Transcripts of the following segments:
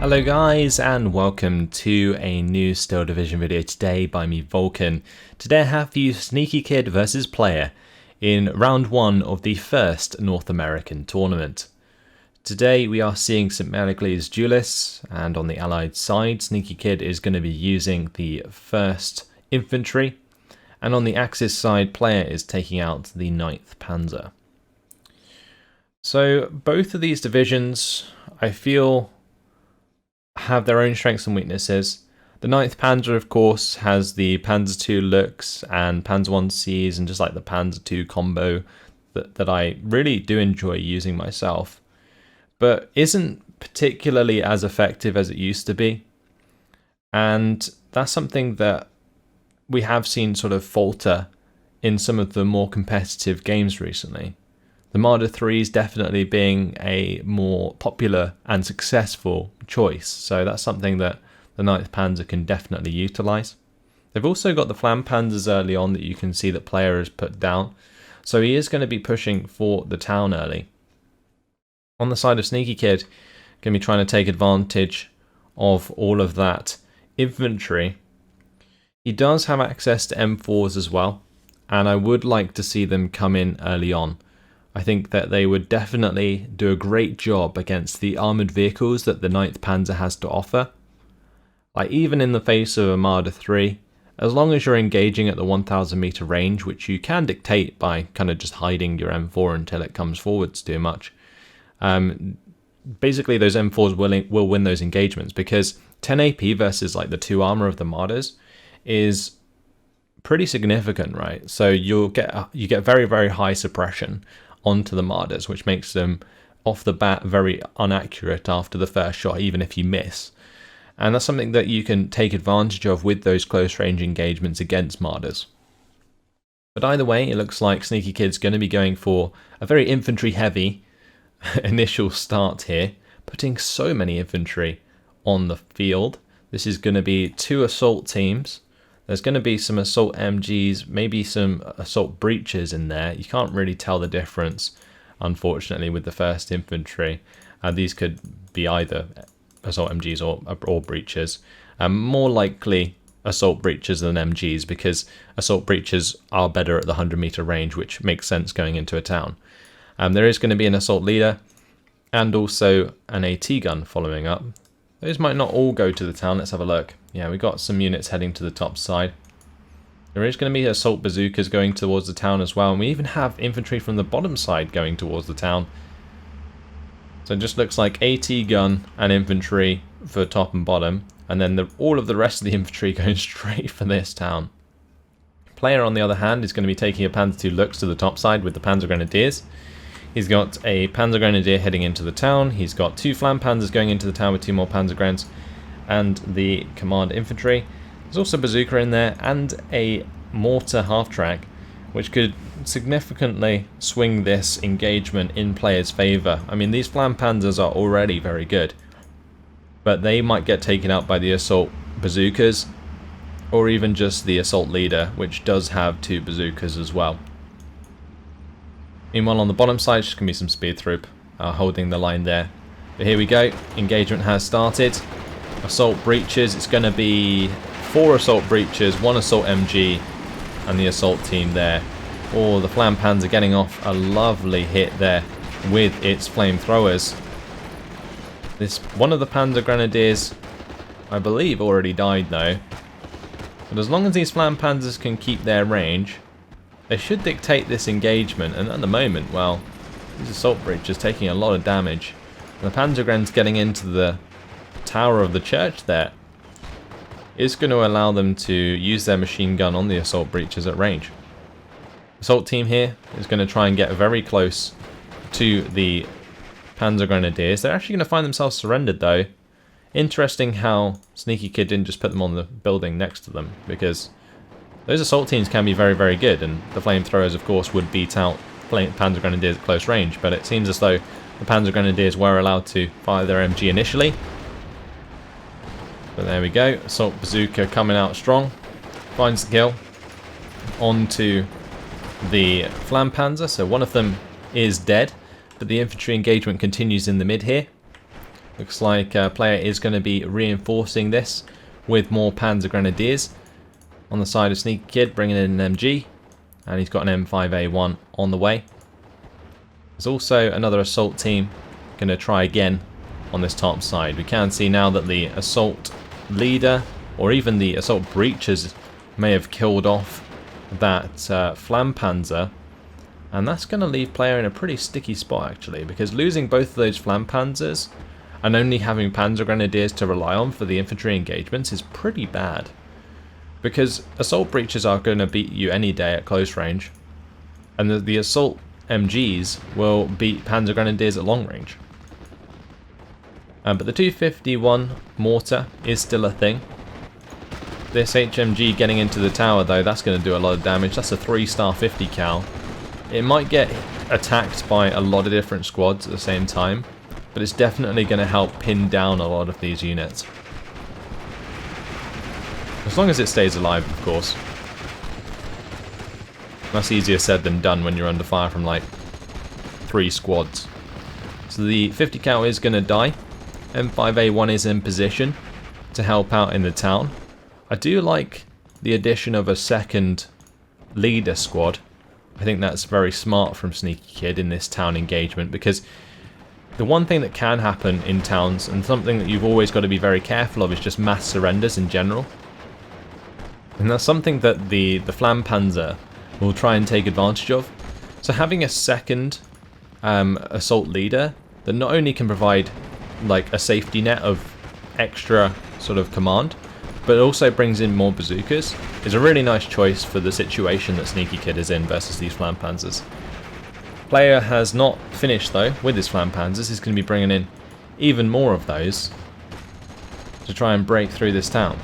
Hello guys and welcome to a new Steel Division video today by me Vulcan. Today I have for you SneakyKid versus Player in round 1 of the first North American tournament. Today we are seeing Sainte-Mère-Église Duellists, and on the allied side SneakyKid is going to be using the 1st Infantry, and on the Axis side Player is taking out the 9th Panzer. So both of these divisions I feel have their own strengths and weaknesses. The 9th Panzer, of course, has the Panzer II looks and Panzer 1Cs and just like the Panzer II combo that I really do enjoy using myself, but isn't particularly as effective as it used to be. And that's something that we have seen sort of falter in some of the more competitive games recently. The Marder 3 is definitely being a more popular and successful choice, so that's something that the 9th Panzer can definitely utilise. They've also got the Flam Panzers early on that you can see that Player has put down, so he is going to be pushing for the town early. On the side of SneakyKid, going to be trying to take advantage of all of that infantry. He does have access to M4s as well, and I would like to see them come in early on. I think that they would definitely do a great job against the armoured vehicles that the 9th Panzer has to offer. Like even in the face of a Marder 3, as long as you're engaging at the 1000 meter range, which you can dictate by kind of just hiding your M4 until it comes forwards too much, basically those M4s will win those engagements, because 10 AP versus like the 2 armour of the Marders is pretty significant, right? So you get very, very high suppression onto the Marders, which makes them off the bat very inaccurate after the first shot, even if you miss. And that's something that you can take advantage of with those close range engagements against Marders. But either way, it looks like SneakyKid's going to be going for a very infantry heavy initial start here, putting so many infantry on the field. This is going to be 2 assault teams. There's going to be some assault MGs, maybe some assault breaches in there. You can't really tell the difference, unfortunately, with the 1st Infantry. These could be either assault MGs or breaches. More likely assault breaches than MGs, because assault breaches are better at the 100 meter range, which makes sense going into a town. There is going to be an assault leader and also an AT gun following up. Those might not all go to the town. Let's have a look. Yeah, we got some units heading to the top side. There is going to be assault bazookas going towards the town as well, and we even have infantry from the bottom side going towards the town. So it just looks like AT gun and infantry for top and bottom, and then all of the rest of the infantry going straight for this town. Player, on the other hand, is going to be taking a Panzer II looks to the top side with the Panzer Grenadiers. He's got a Panzer Grenadier heading into the town. He's got 2 Flam Panzers going into the town with 2 more Panzer Grens and the command infantry. There's also a bazooka in there and a mortar half-track, which could significantly swing this engagement in Player's favour. I mean, these Flam Panzers are already very good, but they might get taken out by the assault bazookas, or even just the assault leader, which does have 2 bazookas as well. Meanwhile, on the bottom side, just going to be some speed troop holding the line there. But here we go. Engagement has started. Assault breaches. It's going to be 4 assault breaches, 1 assault MG, and the assault team there. Oh, the Flam Panzer getting off a lovely hit there with its flamethrowers. One of the Panzer Grenadiers, I believe, already died though. But as long as these Flam Panzers can keep their range, they should dictate this engagement, and at the moment, well, these assault breaches taking a lot of damage. And the Panzergrens getting into the tower of the church there is going to allow them to use their machine gun on the assault breaches at range. Assault team here is going to try and get very close to the Panzer Grenadiers. They're actually going to find themselves surrendered though. Interesting how SneakyKid didn't just put them on the building next to them, because those assault teams can be very, very good, and the flamethrowers, of course, would beat out Panzer Grenadiers at close range, but it seems as though the Panzer Grenadiers were allowed to fire their MG initially. But there we go, assault bazooka coming out strong, finds the kill onto the Flam Panzer, so one of them is dead, but the infantry engagement continues in the mid here. Looks like a player is going to be reinforcing this with more Panzer Grenadiers. On the side of SneakyKid, bringing in an MG, and he's got an M5A1 on the way. There's also another assault team going to try again on this top side. We can see now that the assault leader, or even the assault breachers, may have killed off that Flampanzer, and that's going to leave player in a pretty sticky spot actually, because losing both of those Flampanzers and only having Panzer Grenadiers to rely on for the infantry engagements is pretty bad. Because assault breaches are going to beat you any day at close range, and the assault MGs will beat Panzer Grenadiers at long range. But the 251 mortar is still a thing. This HMG getting into the tower though, that's going to do a lot of damage. That's a 3-star 50 cal. It might get attacked by a lot of different squads at the same time, but it's definitely going to help pin down a lot of these units. As long as it stays alive, of course. That's easier said than done when you're under fire from like 3 squads. So the 50 cal is going to die. M5A1 is in position to help out in the town. I do like the addition of a second leader squad. I think that's very smart from SneakyKid in this town engagement, because the one thing that can happen in towns, and something that you've always got to be very careful of, is just mass surrenders in general. And that's something that the Flampanzer will try and take advantage of. So having a second assault leader that not only can provide like a safety net of extra sort of command, but also brings in more bazookas, is a really nice choice for the situation that SneakyKid is in versus these Flampanzers. Player has not finished though with his Flampanzers. He's going to be bringing in even more of those to try and break through this town.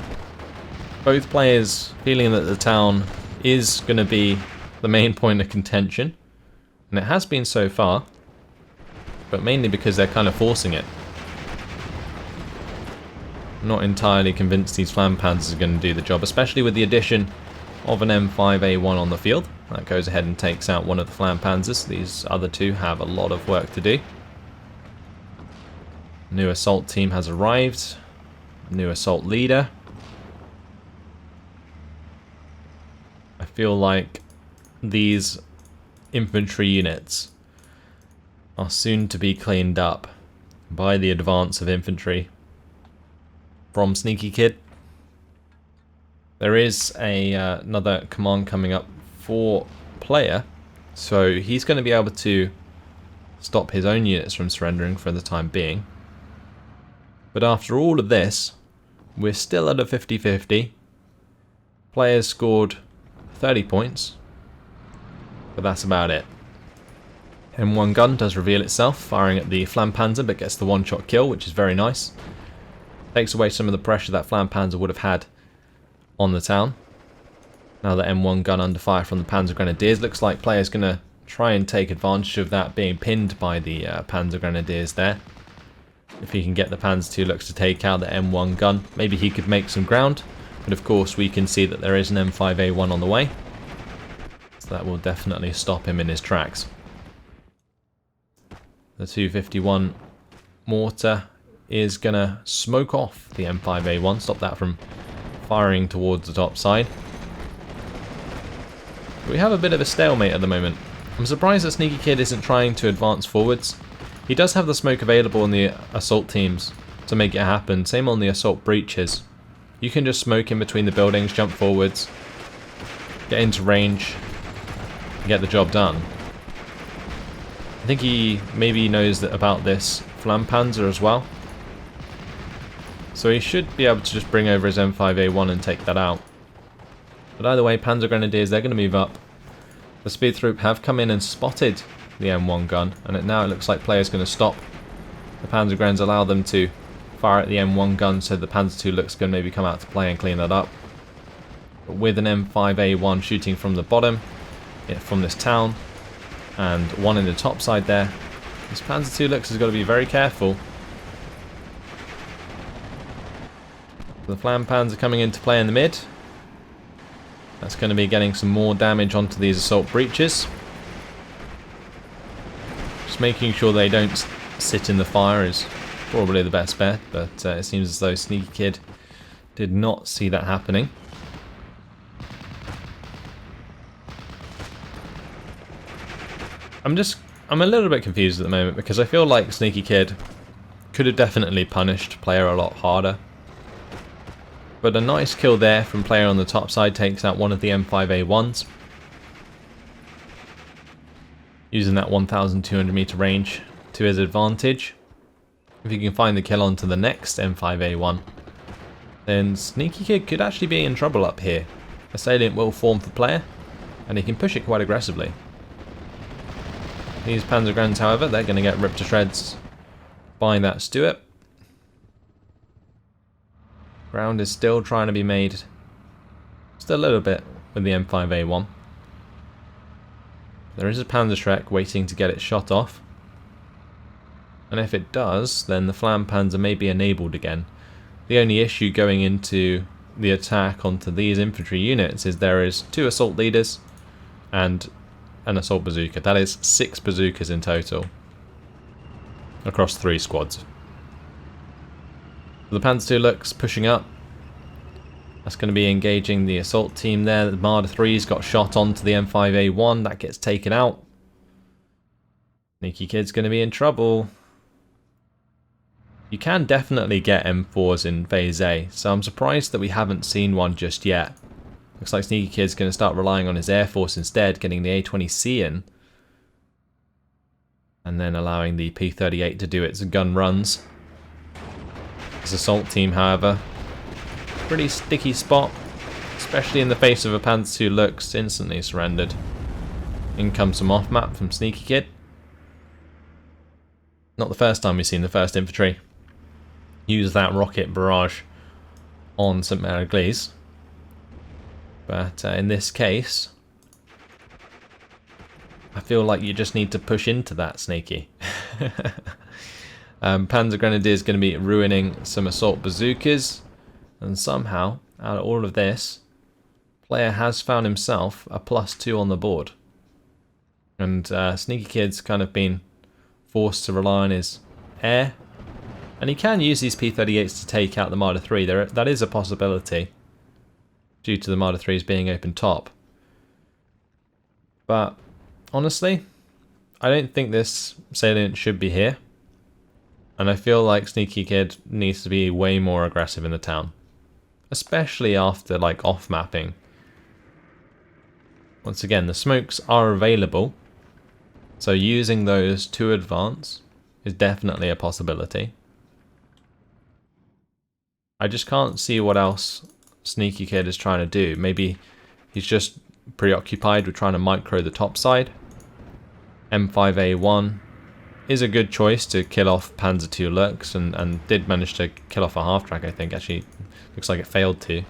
Both players feeling that the town is going to be the main point of contention, and it has been so far, but mainly because they're kind of forcing it. I'm not entirely convinced these Flampanzers are going to do the job, especially with the addition of an M5A1 on the field. That goes ahead and takes out one of the Flampanzers. These other two have a lot of work to do. New assault team has arrived. New assault leader. I feel like these infantry units are soon to be cleaned up by the advance of infantry from SneakyKid. There is another command coming up for player, so he's going to be able to stop his own units from surrendering for the time being. But after all of this, we're still at a 50-50. Players scored 30 points, but that's about it. M1 gun does reveal itself, firing at the Flampanzer, but gets the one-shot kill, which is very nice. Takes away some of the pressure that Flampanzer would have had on the town. Now the M1 gun under fire from the Panzer Grenadiers. Looks like player's going to try and take advantage of that being pinned by the Panzer Grenadiers there. If he can get the Panzer II looks to take out the M1 gun, maybe he could make some ground. But of course we can see that there is an M5A1 on the way, so that will definitely stop him in his tracks. The 251 mortar is going to smoke off the M5A1, stop that from firing towards the top side. We have a bit of a stalemate at the moment. I'm surprised that SneakyKid isn't trying to advance forwards. He does have the smoke available in the assault teams to make it happen, same on the assault breaches. You can just smoke in between the buildings, jump forwards, get into range, and get the job done. I think he maybe knows that about this Flampanzer as well. So he should be able to just bring over his M5A1 and take that out. But either way, Panzer Grenadiers, they're going to move up. The Speed Troop have come in and spotted the M1 gun, and now it looks like player's going to stop. The Panzer Grens allow them to fire at the M1 gun, so the Panzer II looks going to maybe come out to play and clean that up. But with an M5A1 shooting from the bottom, from this town, and one in the top side there, this Panzer II looks has got to be very careful. The Flampanzer coming into play in the mid. That's going to be getting some more damage onto these assault breaches. Just making sure they don't sit in the fire is probably the best bet, but it seems as though SneakyKid did not see that happening. I'm a little bit confused at the moment because I feel like SneakyKid could have definitely punished player a lot harder. But a nice kill there from player on the top side takes out one of the M5A1s. Using that 1,200 meter range to his advantage. If he can find the kill onto the next M5A1, then SneakyKid could actually be in trouble up here. A salient will form for player, and he can push it quite aggressively. These Panzergrens, however, they're going to get ripped to shreds by that Stuart. Ground is still trying to be made just a little bit with the M5A1. There is a Panzerschreck waiting to get it shot off. And if it does, then the Flampanzer may be enabled again. The only issue going into the attack onto these infantry units is there is 2 assault leaders and an assault bazooka. That is 6 bazookas in total across 3 squads. The Panzer II looks pushing up. That's going to be engaging the assault team there. The Marder 3's got shot onto the M5A1. That gets taken out. SneakyKid's going to be in trouble. You can definitely get M4s in Phase A, so I'm surprised that we haven't seen one just yet. Looks like SneakyKid's going to start relying on his Air Force instead, getting the A20C in. And then allowing the P38 to do its gun runs. His assault team, however, pretty sticky spot, especially in the face of a Panzer II looks instantly surrendered. In comes some off-map from SneakyKid. Not the first time we've seen the 1st Infantry use that rocket barrage on Sainte-Mère-Église. But in this case, I feel like you just need to push into that, Snaky. Panzer Grenadier is going to be ruining some assault bazookas. And somehow, out of all of this, player has found himself a +2 on the board. And SneakyKid's kind of been forced to rely on his air. And he can use these P38s to take out the Marder 3. That is a possibility, due to the Marder 3s being open top. But honestly, I don't think this salient should be here. And I feel like SneakyKid needs to be way more aggressive in the town. Especially after like off-mapping. Once again, the smokes are available. So using those to advance is definitely a possibility. I just can't see what else SneakyKid is trying to do. Maybe he's just preoccupied with trying to micro the top side. M5A1 is a good choice to kill off Panzer II looks and did manage to kill off a half-track, I think. Actually, looks like it failed to.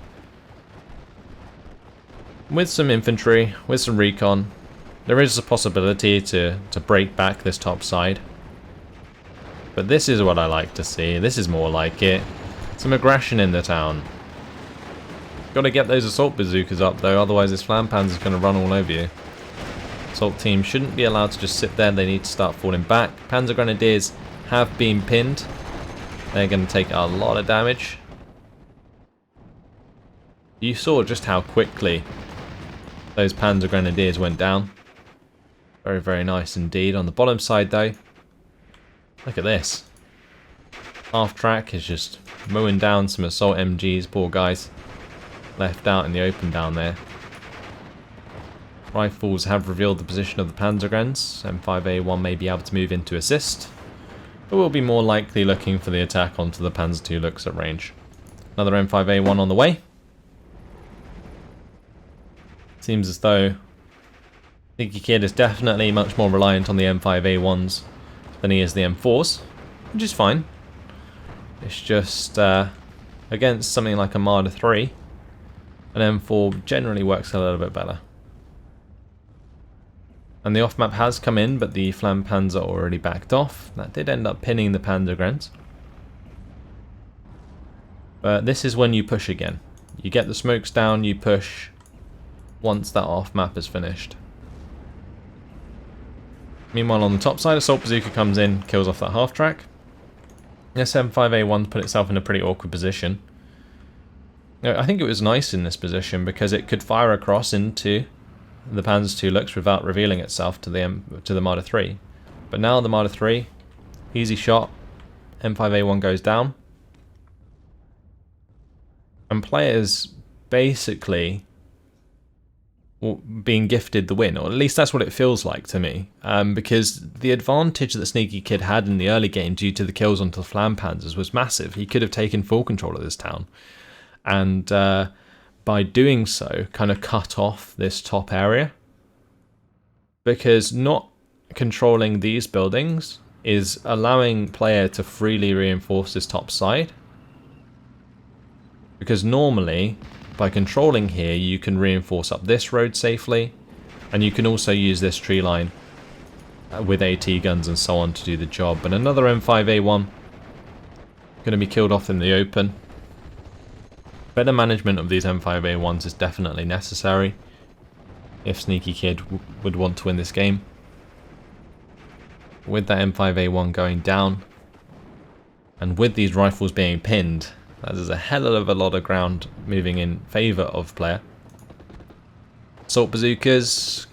With some infantry, with some recon, there is a possibility to break back this top side. But this is what I like to see. This is more like it. Some aggression in the town. Got to get those assault bazookas up though, otherwise this Flampanzer is going to run all over you. Assault team shouldn't be allowed to just sit there, they need to start falling back. Panzer Grenadiers have been pinned. They're going to take a lot of damage. You saw just how quickly those Panzer Grenadiers went down. Very, very nice indeed. On the bottom side though, look at this. Half track is just mowing down some assault MGs, poor guys. Left out in the open down there. Rifles have revealed the position of the Panzergrens. M5A1 may be able to move in to assist, but we'll be more likely looking for the attack onto the Panzer II looks at range. Another M5A1 on the way. Seems as though SneakyKid is definitely much more reliant on the M5A1s than he is the M4s, which is fine. It's just against something like a Marder 3, an M4 generally works a little bit better. And the off-map has come in, but the Flampanzer already backed off. That did end up pinning the Panzergrens. But this is when you push again. You get the smokes down, you push once that off-map is finished. Meanwhile on the top side, Assault Bazooka comes in, kills off that half-track. This M5A1 put itself in a pretty awkward position. I think it was nice in this position because it could fire across into the Panzer II Lux without revealing itself to the Marder 3. But now the Marder 3, easy shot, M5A1 goes down. And players basically being gifted the win, or at least that's what it feels like to me, because the advantage that SneakyKid had in the early game due to the kills onto the Flam Panzers was massive. He could have taken full control of this town, and by doing so kind of cut off this top area, because not controlling these buildings is allowing player to freely reinforce this top side, because normally by controlling here, you can reinforce up this road safely, and you can also use this tree line with AT guns and so on to do the job. But another M5A1 going to be killed off in the open. Better management of these M5A1s is definitely necessary if SneakyKid would want to win this game. With that M5A1 going down, and with these rifles being pinned, that is a hell of a lot of ground moving in favour of player. Assault bazookas,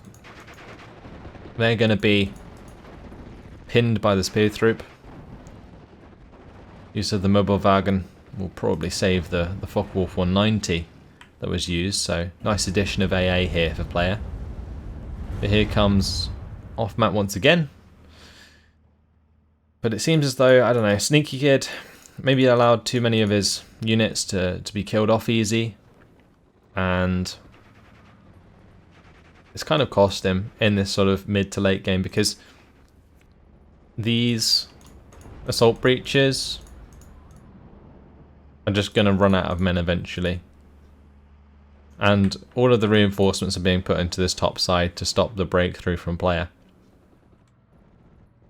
they're going to be pinned by the spear troop. Use of the mobile wagon will probably save the Focke-Wulf 190 that was used, so nice addition of AA here for player. But here comes off map once again. But it seems as though, I don't know, SneakyKid maybe allowed too many of his units to be killed off easy, and it's kind of cost him in this sort of mid to late game, because these assault breaches are just going to run out of men eventually, and all of the reinforcements are being put into this top side to stop the breakthrough from player.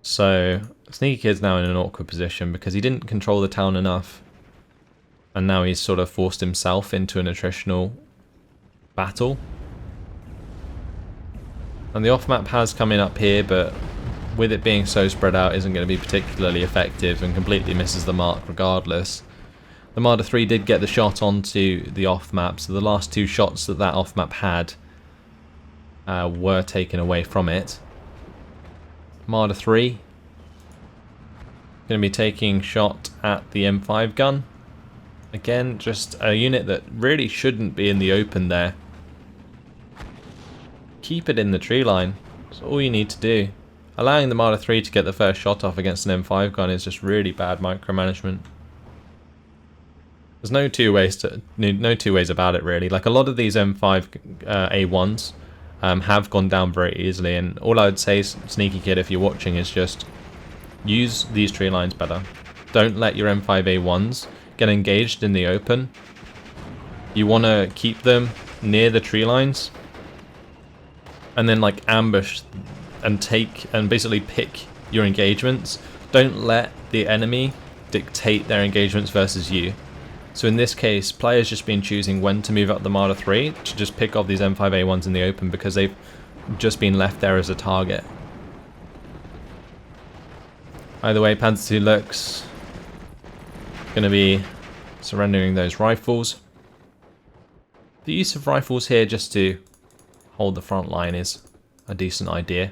So SneakyKid's now in an awkward position because he didn't control the town enough, and now he's sort of forced himself into an attritional battle. And the off-map has come in up here, but with it being so spread out isn't going to be particularly effective and completely misses the mark regardless. The Marder 3 did get the shot onto the off-map, so the last two shots that off-map had were taken away from it. Marder 3 going to be taking shot at the M5 gun. Again, just a unit that really shouldn't be in the open there. Keep it in the tree line. That's all you need to do. Allowing the Marder 3 to get the first shot off against an M5 gun is just really bad micromanagement. There's no two ways about it really. Like, a lot of these M5 A1s have gone down very easily, and all I would say, SneakyKid, if you're watching, is just use these tree lines better. Don't let your M5A1s get engaged in the open. You want to keep them near the tree lines, and then like ambush and take and basically pick your engagements. Don't let the enemy dictate their engagements versus you. So in this case, players just been choosing when to move up the Marder 3 to just pick off these M5A1s in the open because they've just been left there as a target. Either way, Panzer II Lux going to be surrendering those rifles. The use of rifles here just to hold the front line is a decent idea.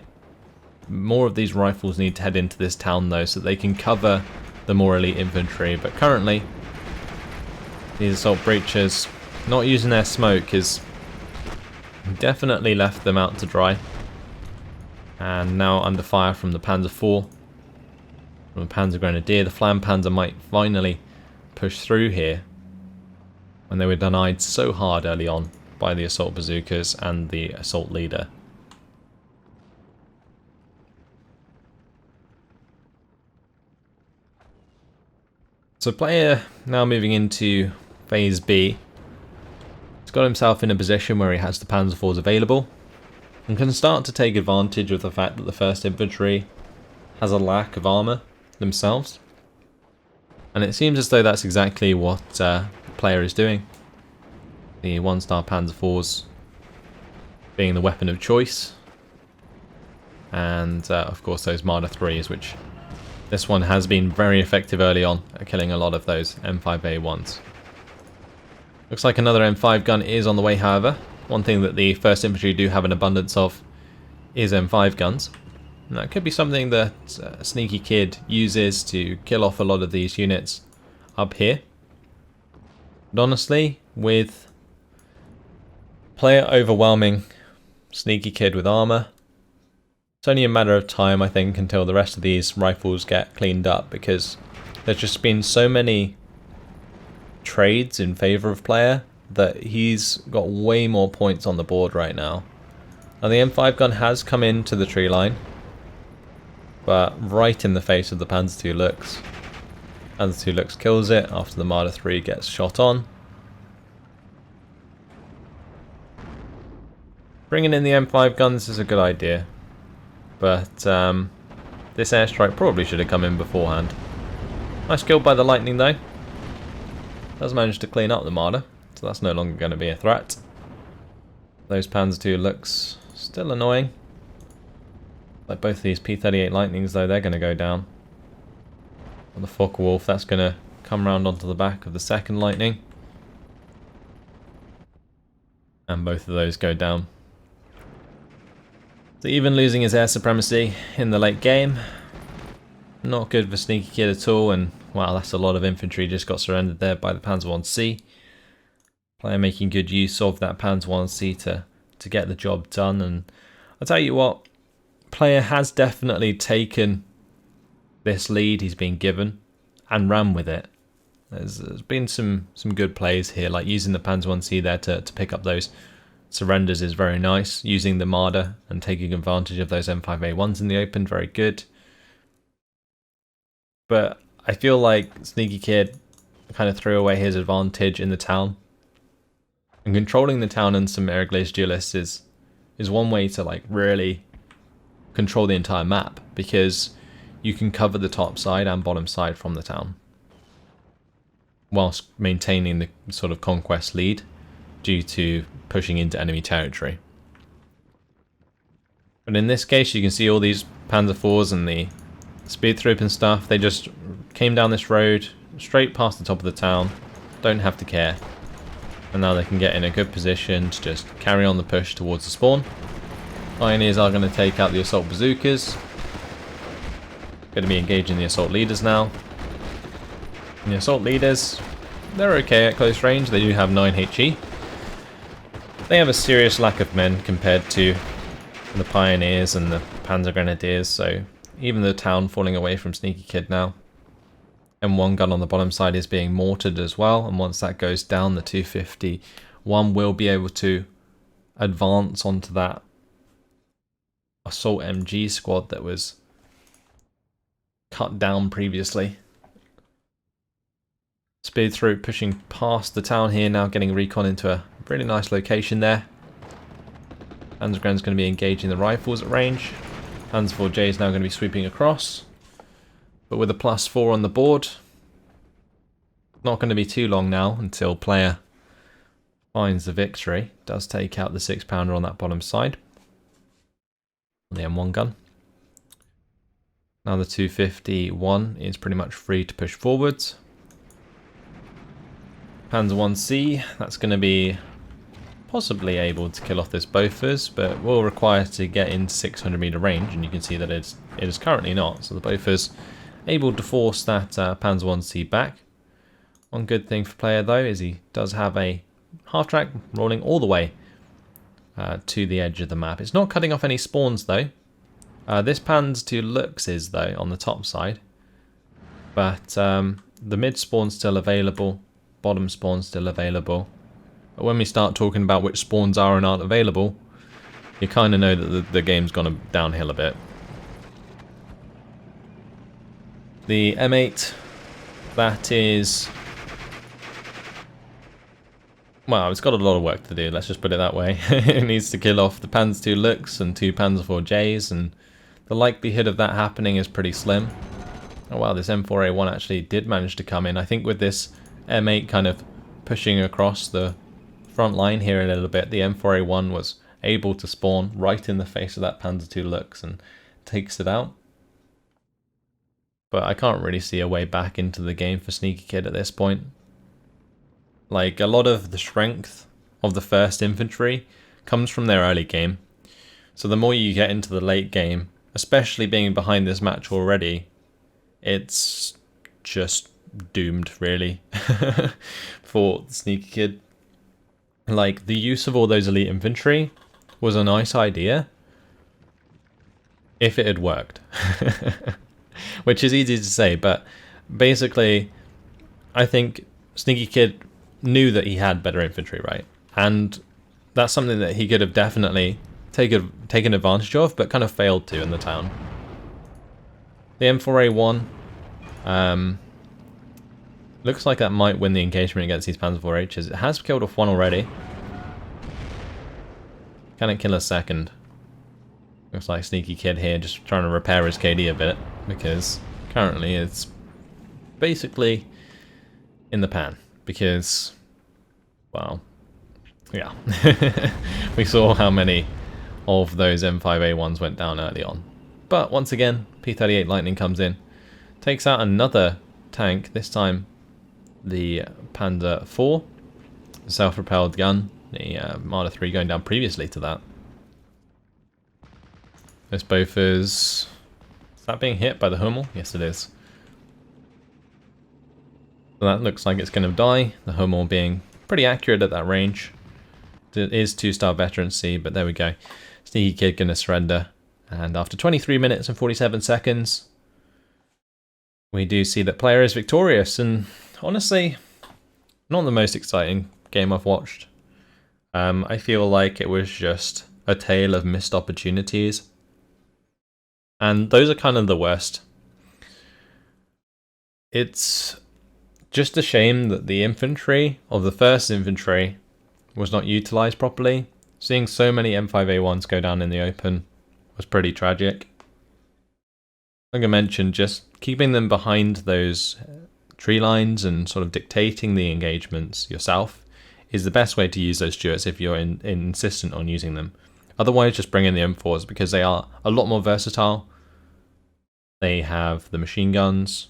More of these rifles need to head into this town though, so they can cover the more elite infantry, but currently these assault breaches not using their smoke has definitely left them out to dry, and now under fire from the Panzer IV, from the Panzer Grenadier. The Flam Panzer might finally push through here when they were denied so hard early on by the assault bazookas and the assault leader. So player now moving into phase B. He's got himself in a position where he has the Panzer IVs available and can start to take advantage of the fact that the 1st Infantry has a lack of armour themselves. And it seems as though that's exactly what the player is doing. The 1-star Panzer IVs being the weapon of choice. And of course those Marder 3s, which This one has been very effective early on at killing a lot of those M5A1s. Looks like another M5 gun is on the way, however. One thing that the 1st Infantry do have an abundance of is M5 guns. And that could be something that SneakyKid uses to kill off a lot of these units up here. But honestly, with player overwhelming SneakyKid with armor, it's only a matter of time, I think, until the rest of these rifles get cleaned up, because there's just been so many trades in favor of player that he's got way more points on the board right now. Now the M5 gun has come into the tree line, but right in the face of the Panzer II Lux. Panzer II Lux kills it after the Marder 3 gets shot on. Bringing in the M5 guns is a good idea, but this airstrike probably should have come in beforehand. Nice kill by the lightning though. Does manage to clean up the Marder, so that's no longer going to be a threat. Those Panzer II Lux still annoying. Like both these P-38 Lightnings though, they're going to go down. And the Focke-Wulf, that's going to come round onto the back of the 2nd Lightning. And both of those go down. So even losing his air supremacy in the late game, not good for SneakyKid at all, and wow, that's a lot of infantry just got surrendered there by the Panzer 1C. Player making good use of that Panzer 1C to get the job done, and I'll tell you what, player has definitely taken this lead he's been given and ran with it. There's been some good plays here, like using the Panzer 1C there to pick up those surrenders is very nice. Using the Marder and taking advantage of those M5A1s in the open, very good. But I feel like SneakyKid kind of threw away his advantage in the town. And controlling the town in Sainte-Mère-Église Duellists is one way to like really control the entire map, because you can cover the top side and bottom side from the town whilst maintaining the sort of conquest lead due to pushing into enemy territory. But in this case, you can see all these Panzer IVs and the speed troop and stuff, they just came down this road straight past the top of the town, don't have to care, and now they can get in a good position to just carry on the push towards the spawn. Pioneers are going to take out the assault bazookas, going to be engaging the assault leaders now. And the assault leaders, they're okay at close range, they do have 9 HE. They have a serious lack of men compared to the Pioneers and the Panzer Grenadiers, so even the town falling away from SneakyKid now. M1 gun on the bottom side is being mortared as well, and once that goes down, the 251 will be able to advance onto that assault MG squad that was cut down previously. Speed through pushing past the town here, now getting recon into a really nice location there. Panzergren's going to be engaging the rifles at range. Panzer IV-J is now going to be sweeping across, but with a +4 on the board, not going to be too long now until player finds the victory. Does take out the 6-pounder on that bottom side, the M1 gun. Now the 251 is pretty much free to push forwards. Panzer 1C, that's going to be possibly able to kill off this Bofors, but will require to get in 600 meter range, and you can see that it is currently not. So the Bofors able to force that Panzer 1C back. One good thing for player though is he does have a half track rolling all the way to the edge of the map. It's not cutting off any spawns though. This Panzer II Lux is though on the top side, but the mid spawn's still available, bottom spawn's still available. But when we start talking about which spawns are and aren't available, you kind of know that the game's gone downhill a bit. The M8, that is, well, it's got a lot of work to do, let's just put it that way. It needs to kill off the Panzer II Lux and 2 Panzer IV-Js, and the likelihood of that happening is pretty slim. Oh wow, this M4A1 actually did manage to come in. I think with this M8 kind of pushing across the front line here a little bit, the M4A1 was able to spawn right in the face of that Panzer II Lux and takes it out. but I can't really see a way back into the game for SneakyKid at this point. Like, a lot of the strength of the 1st Infantry comes from their early game. So the more you get into the late game, especially being behind this match already, it's just doomed, really, for SneakyKid. Like, the use of all those elite infantry was a nice idea if it had worked. Which is easy to say, but basically, I think SneakyKid knew that he had better infantry, right? And that's something that he could have definitely taken advantage of, but kind of failed to in the town. The M4A1 looks like that might win the engagement against these Panzer IVHs. It has killed off one already. Can it kill a second? Looks like SneakyKid here just trying to repair his KD a bit, because currently it's basically in the pan. Because, well, yeah. We saw how many of those M5A1s went down early on. But once again, P-38 Lightning comes in, takes out another tank, this time the Panzer IV, the self-propelled gun, the Marder III going down previously to that. This Bofors, is that being hit by the Hummel? Yes, it is. So that looks like it's going to die, the Hummel being pretty accurate at that range. It is 2-star veterancy, but there we go. SneakyKid going to surrender. And after 23 minutes and 47 seconds, we do see that player is victorious. And honestly, not the most exciting game I've watched. I feel like it was just a tale of missed opportunities. And those are kind of the worst. It's just a shame that the infantry of the 1st Infantry was not utilized properly. Seeing so many M5A1s go down in the open was pretty tragic. Like I mentioned, just keeping them behind those tree lines and sort of dictating the engagements yourself is the best way to use those Stuarts if you're insistent on using them. Otherwise, just bring in the M4s because they are a lot more versatile. They have the machine guns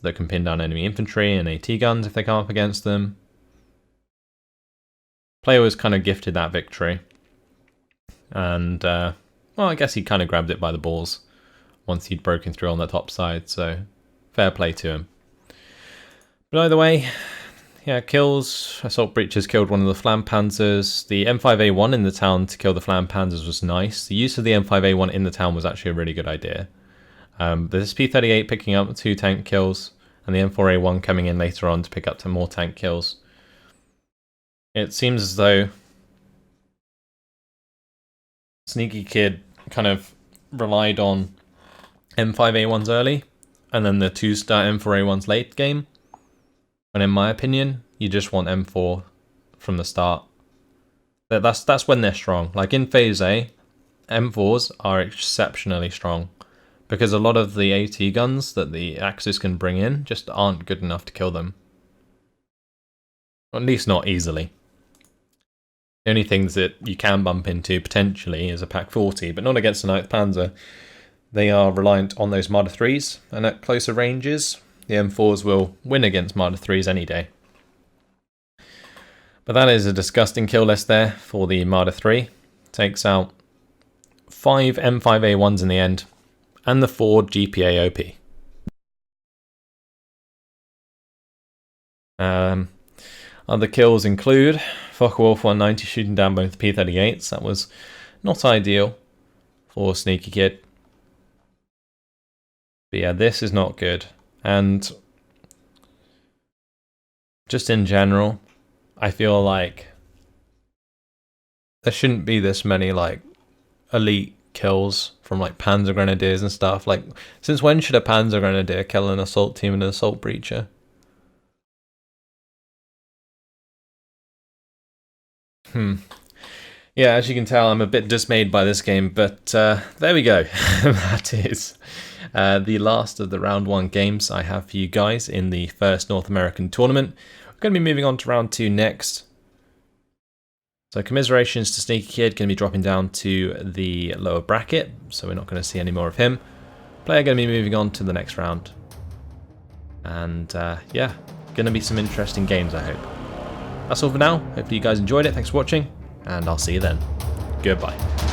that can pin down enemy infantry and AT guns if they come up against them. Player was kind of gifted that victory. And, well, I guess he kind of grabbed it by the balls once he'd broken through on the top side, so fair play to him. But either way, yeah, kills. Assault Breachers killed one of the Flam Panzers. The M5A1 in the town to kill the Flam Panzers was nice. The use of the M5A1 in the town was actually a really good idea. This P-38 picking up 2 tank kills, and the M4A1 coming in later on to pick up some more tank kills. It seems as though SneakyKid kind of relied on M5A1s early, and then the 2-star M4A1s late game. And in my opinion, you just want M4 from the start. That's when they're strong. Like in Phase A, M4s are exceptionally strong, because a lot of the AT guns that the Axis can bring in just aren't good enough to kill them. Or at least not easily. The only things that you can bump into potentially is a Pak 40, but not against the 9th Panzer. They are reliant on those Marder 3s, and at closer ranges, the M4s will win against Marder 3s any day. But that is a disgusting kill list there for the Marder 3. Takes out 5 M5A1s in the end, and the 4 GPA OP. Other kills include Focke-Wulf 190 shooting down both P-38s. That was not ideal for SneakyKid. But yeah, this is not good. And just in general, I feel like there shouldn't be this many like elite kills from like Panzer Grenadiers and stuff. Like, since when should a Panzer Grenadier kill an assault team and an assault breacher? Yeah, as you can tell, I'm a bit dismayed by this game, but there we go. That is the last of the round 1 games I have for you guys in the first North American tournament. We're going to be moving on to round 2 next. So commiserations to SneakyKid, going to be dropping down to the lower bracket, so we're not going to see any more of him. Player going to be moving on to the next round. And yeah, gonna be some interesting games, I hope. That's all for now. Hopefully you guys enjoyed it. Thanks for watching, and I'll see you then. Goodbye.